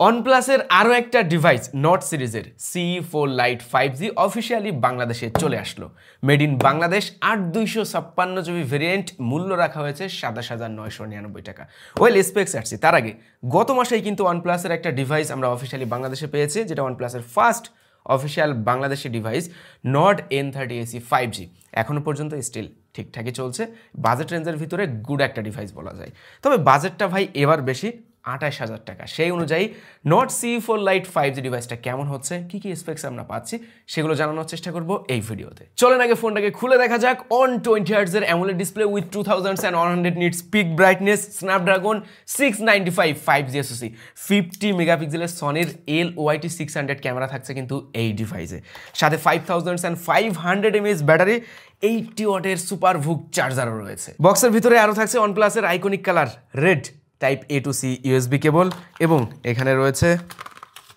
OnePlus-এর আরও একটা device not সিরিজের CE4 Lite 5G অফিসিয়ালি বাংলাদেশে চলে আসলো। Made in Bangladesh 8256 GB variant, মূল্য রাখা হয়েছে 27,999 টাকা। ওয়েল স্পেক্স আসছি তার আগে গত মাসেই কিন্তু OnePlus-এর একটা ডিভাইস আমরা অফিসিয়ালি বাংলাদেশে পেয়েছি, যেটা OnePlus-এর first official Bangladeshi device Nord N30AC 5G। এখনও পর্যন্ত স্টিল ঠিকঠাকই চলছে, বাজেট রেঞ্জের ভিতরে গুড একটা ডিভাইস বলা যায়। তবে বাজেটটা ভাই এবার বেশি, 28,000 টাকা। সেই অনুযায়ী নট CE4 Lite 5G ডিভাইসটা কেমন হচ্ছে, কি কি স্পেক্স আমরা পাচ্ছি, সেগুলো জানানোর চেষ্টা করব এই ভিডিওতে। চলেন আগে ফোনটাকে খুলে দেখা যাক। অন 20Hz এর AMOLED display with 2100 nits pick brightness, Snapdragon 695 5G SoC, 50 মেগাপিক্সেলের সনির LOIT 600 ক্যামেরা থাকছে কিন্তু এই ডিভাইসে, সাথে 5500 mAh ব্যাটারি, 80 ওয়াটের সুপার ভুক চার্জারও রয়েছে। বক্সের ভিতরে আরও থাকছে OnePlus-এর iconic colour red type A to C USB cable, এবং এখানে রয়েছে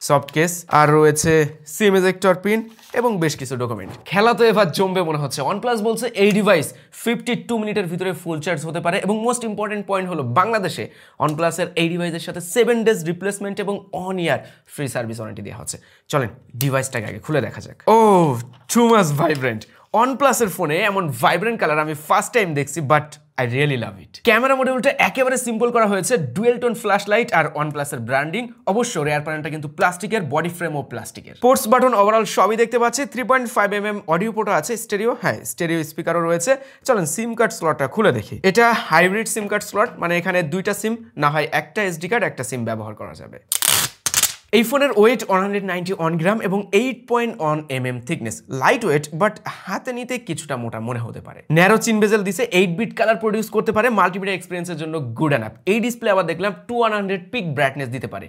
সফট কেস, আর রয়েছে সিম এজেক্টর পিন এবং বেশ কিছু ডকুমেন্ট। খেলা তো এবার জমবে মনে হচ্ছে। OnePlus বলছে এই ডিভাইস 52 মিনিটের ভিতরে ফুল চার্জ হতে পারে, এবং মোস্ট ইম্পর্টেন্ট পয়েন্ট হলো বাংলাদেশে OnePlus-এর এই ডিভাইসের সাথে 7 days রিপ্লেসমেন্ট এবং 1 year ফ্রি সার্ভিস ওয়ারেন্টি দেওয়া হচ্ছে। চলেন ডিভাইসটাকে আগে খুলে দেখা যাক। Oh too much vibrant. OnePlus-এর ফোনে এমন ভাইব্রেন্ট কালার আমি ফার্স্ট টাইম দেখছি, but I really love it. Camera মডিউলটা একেবারে সিম্পল করা হয়েছে, ডুয়েল টোন ফ্ল্যাশ লাইট আর OnePlus-এর ব্র্যান্ডিং। অবশ্য রেয়ার প্যানেলটা কিন্তু প্লাস্টিকের, বডি ফ্রেমও প্লাস্টিকের। পোর্টস বাটন ওভারঅল সবই দেখতে পাচ্ছি। 3.5mm অডিও পোর্টও আছে, স্টেরিও, হ্যাঁ স্টেরিও স্পিকারও রয়েছে। চলেন সিম কার্ড স্লটটা খুলে দেখি। এটা হাইব্রিড সিম কার্ড স্লট, মানে এখানে দুইটা সিম না হয় একটা SD কার্ড একটা সিম ব্যবহার করা যাবে। এই ফোনের ওয়েট 191 গ্রাম এবং 8.1mm thickness, light weight, but হাতে নিতে কিছুটা মোটা মনে হতে পারে। ন্যারো চিন বেজেল দিছে, 8-bit কালার প্রডিউস করতে পারে, মাল্টিমিডিয়া এক্সপিরিয়েন্সের জন্য গুড এনাফ। এই ডিসপ্লে আবার দেখলাম 2100 পিক ব্রাইটনেস দিতে পারে,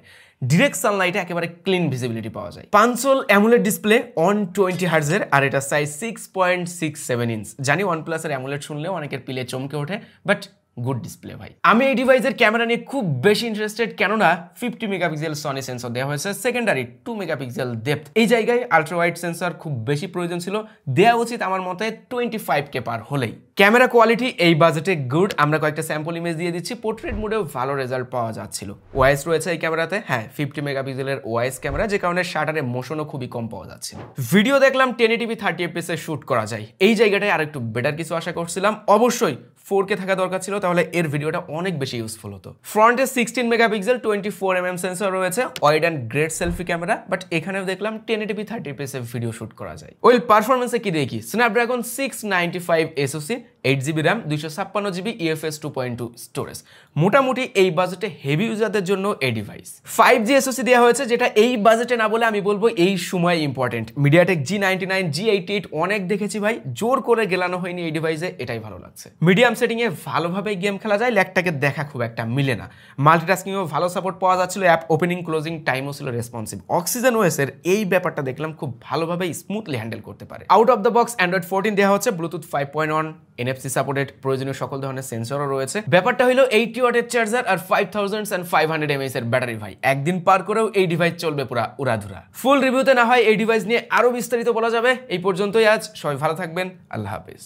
ডিরেক্ট সানলাইটে একেবারে ক্লিন ভিজিবিলিটি পাওয়া যায়। 5 AMOLED ডিসপ্লে অন 20Hz এর, আর এটা সাইজ 6.67 ইঞ্চ। জানি OnePlus-এর AMOLED শুনলেও অনেকের পিলে চমকে ওঠে, বাট গুড ডিসপ্লে ভাই। আমি এই ডিভাইসের ক্যামেরা নিয়ে খুব বেশি ইন্টারেস্টেড, কেননা 50 মেগাপিক্সেল সনি সেন্সর দেওয়া হয়েছে, সেকেন্ডারি 2 মেগাপিক্সেল ডেপথ। এই জায়গায় আলট্রা ওয়াইড সেন্সর খুব বেশি প্রয়োজন ছিল, দেওয়া উচিত আমার মতে 25K পার হলেই। ক্যামেরা কোয়ালিটি এই বাজেটে গুড। আমরা কয়েকটা স্যাম্পল ইমেজ দিয়ে দিচ্ছি, পোর্ট্রেট মোডেও ভালো রেজাল্ট পাওয়া যাচ্ছিল। ওয়াইস রয়েছে এই ক্যামেরাতে, হ্যাঁ 50 মেগাপিক্সেলের ওয়াইস ক্যামেরা, যে কারণে শাটারে মোশনও খুবই কম পাওয়া যাচ্ছিল। ভিডিও দেখলাম 1080p 30fps এ শুট করা যায়, এই জায়গাটায় আর একটু বেটার কিছু আশা করছিলাম। অবশ্যই 4K থাকা দরকার ছিল, তাহলে এর ভিডিওটা অনেক বেশি ইউজফুল হতো। ফ্রন্টে 16 মেগাপিক্সেল 24mm সেন্সর রয়েছে, wide and great selfie camera, but এখানেও দেখলাম 1080p 30fps এ ভিডিও শুট করা যায়। ওয়েল পারফরমেন্সে কি দেখি, Snapdragon 695 SoC, 8GB RAM, 256GB UFS 2.2 storage. মোটামুটি এই বাজেটে হেভি ইউজারদের জন্য এই ডিভাইস। 5G SoC দেওয়া হয়েছে, যেটা এই বাজেটে না বলে আমি বলবো এই সময় ইম্পর্টেন্ট। মিডিয়াটেক G99, G88 অনেক দেখেছি ভাই, জোর করে গেলানো হয়নি এই ডিভাইসে, এটাই ভালো লাগছে। মিডিয়াম সেটিংয়ে ভালোভাবে গেম খেলা যায়, ল্যাগটাকে দেখা খুব একটা মিলে না। মাল্টিটাস্কিংও ভালো সাপোর্ট পাওয়া যাচ্ছিল, অ্যাপ ওপেনিং ক্লোজিং টাইমও ছিল রেসপন্সিভ। অক্সিজেন ওএসের এই ব্যাপারটা দেখলাম খুব ভালোভাবে স্মুথলি হ্যান্ডেল করতে পারে। Out of the box Android 14 দেওয়া হচ্ছে, ব্লুটুথ 5.1, NFC সাপোর্টেড, প্রয়োজনীয় সকল ধরনের সেন্সরও রয়েছে। ব্যাপারটা হলো 80 ওয়াটের চার্জার আর 5500 mAh এর ব্যাটারি ভাই, একদিন পার করেও এই ডিভাইস চলবে পুরা উড়াধুরা। ফুল রিভিউতে না হয় এই ডিভাইস নিয়ে আরো বিস্তারিত বলা যাবে। এই পর্যন্তই আজ, সবাই ভালো থাকবেন, আল্লাহ হাফেজ।